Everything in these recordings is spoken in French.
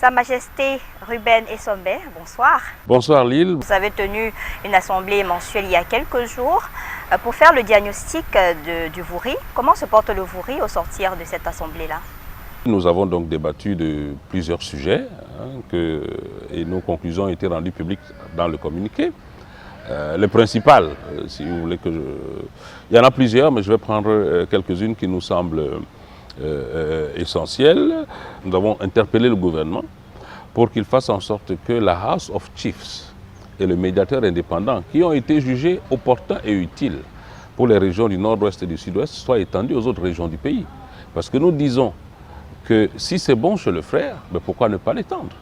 Sa Majesté Ruben Essombe, bonsoir. Bonsoir Lille. Vous avez tenu une assemblée mensuelle il y a quelques jours pour faire le diagnostic du Vouri. Comment se porte le Vouri au sortir de cette assemblée-là? Nous avons donc débattu de plusieurs sujets et nos conclusions ont été rendues publiques dans le communiqué. Les principales, si vous voulez que je... Il y en a plusieurs, mais je vais prendre quelques-unes qui nous semblent essentielles. Nous avons interpellé le gouvernement pour qu'il fasse en sorte que la House of Chiefs et le médiateur indépendant, qui ont été jugés opportuns et utiles pour les régions du nord-ouest et du sud-ouest, soient étendus aux autres régions du pays. Parce que nous disons que si c'est bon chez le frère, mais pourquoi ne pas l'étendre?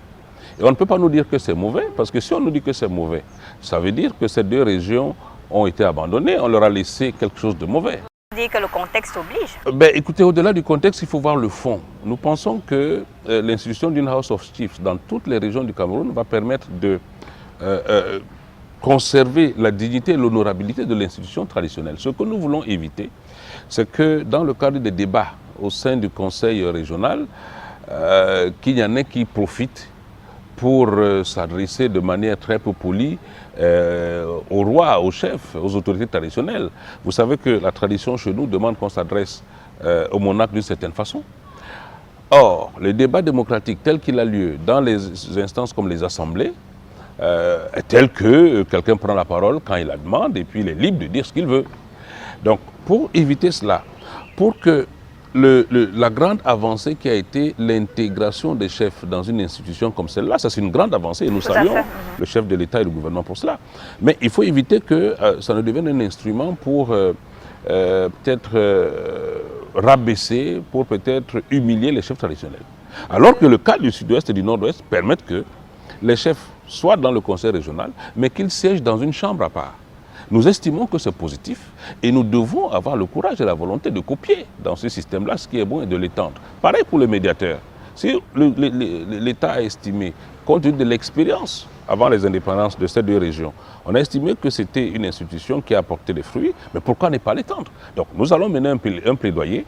Et on ne peut pas nous dire que c'est mauvais, parce que si on nous dit que c'est mauvais, ça veut dire que ces deux régions ont été abandonnées, on leur a laissé quelque chose de mauvais. Vous dites que le contexte oblige? Écoutez, au-delà du contexte, il faut voir le fond. Nous pensons que l'institution d'une House of Chiefs dans toutes les régions du Cameroun va permettre de conserver la dignité et l'honorabilité de l'institution traditionnelle. Ce que nous voulons éviter, c'est que dans le cadre des débats au sein du conseil régional, qu'il y en ait qui profitent pour s'adresser de manière très peu polie au roi, au chef, aux autorités traditionnelles. Vous savez que la tradition chez nous demande qu'on s'adresse au monarque d'une certaine façon. Or, le débat démocratique tel qu'il a lieu dans les instances comme les assemblées est tel que quelqu'un prend la parole quand il la demande et puis il est libre de dire ce qu'il veut. Donc, pour éviter cela, pour que la grande avancée qui a été l'intégration des chefs dans une institution comme celle-là, ça c'est une grande avancée et nous saluons le chef de l'État et le gouvernement pour cela. Mais il faut éviter que ça ne devienne un instrument pour peut-être rabaisser, pour peut-être humilier les chefs traditionnels. Alors que le cas du sud-ouest et du nord-ouest permettent que les chefs soient dans le conseil régional, mais qu'ils siègent dans une chambre à part. Nous estimons que c'est positif et nous devons avoir le courage et la volonté de copier dans ce système-là ce qui est bon et de l'étendre. Pareil pour le médiateur. Si l'État a estimé, compte tenu de l'expérience avant les indépendances de ces deux régions, on a estimé que c'était une institution qui a apporté des fruits, mais pourquoi ne pas l'étendre? Donc nous allons mener un plaidoyer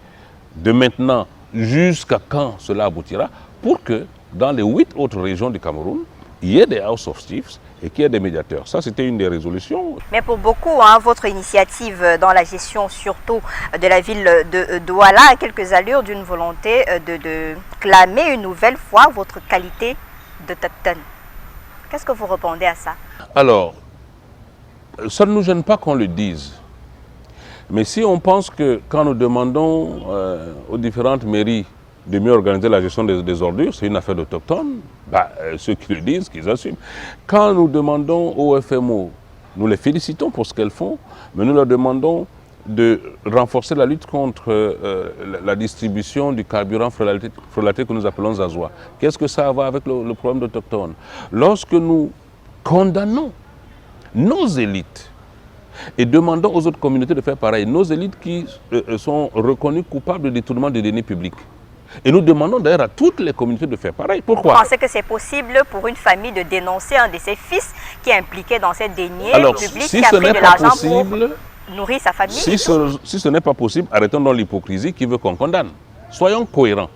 de maintenant jusqu'à quand cela aboutira pour que dans les 8 autres régions du Cameroun, il y ait des House of Chiefs et qu'il y ait des médiateurs. Ça, c'était une des résolutions. Mais pour beaucoup, votre initiative dans la gestion surtout de la ville de Douala a quelques allures d'une volonté de clamer une nouvelle fois votre qualité d'autochtone. Qu'est-ce que vous répondez à ça? Alors, ça ne nous gêne pas qu'on le dise. Mais si on pense que quand nous demandons aux différentes mairies de mieux organiser la gestion des ordures, c'est une affaire d'autochtones, ceux qui le disent, qu'ils assument. Quand nous demandons au FMO, nous les félicitons pour ce qu'elles font, mais nous leur demandons de renforcer la lutte contre la distribution du carburant frelaté que nous appelons Zazoua. Qu'est-ce que ça a à voir avec le problème d'autochtones? Lorsque nous condamnons nos élites et demandons aux autres communautés de faire pareil, nos élites qui sont reconnues coupables de détournement de deniers publics, et nous demandons d'ailleurs à toutes les communautés de faire pareil. Pourquoi? Vous pensez que c'est possible pour une famille de dénoncer un de ses fils qui est impliqué dans ces deniers publics, si qui a pris de l'argent pour nourrir sa famille? Si ce n'est pas possible, arrêtons donc l'hypocrisie qui veut qu'on condamne. Soyons cohérents.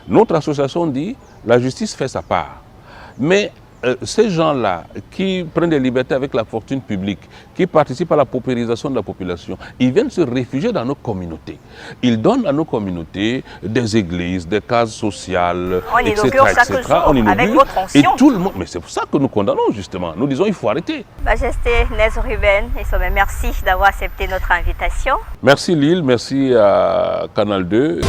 Notre association dit la justice fait sa part. Mais ces gens-là qui prennent des libertés avec la fortune publique, qui participent à la paupérisation de la population, ils viennent se réfugier dans nos communautés. Ils donnent à nos communautés des églises, des cases sociales, etc. On inaugure avec votre onction. Et tout le monde. Mais c'est pour ça que nous condamnons justement. Nous disons il faut arrêter. Majesté Nez Ruben Essombe, merci d'avoir accepté notre invitation. Merci Lille, merci à Canal 2.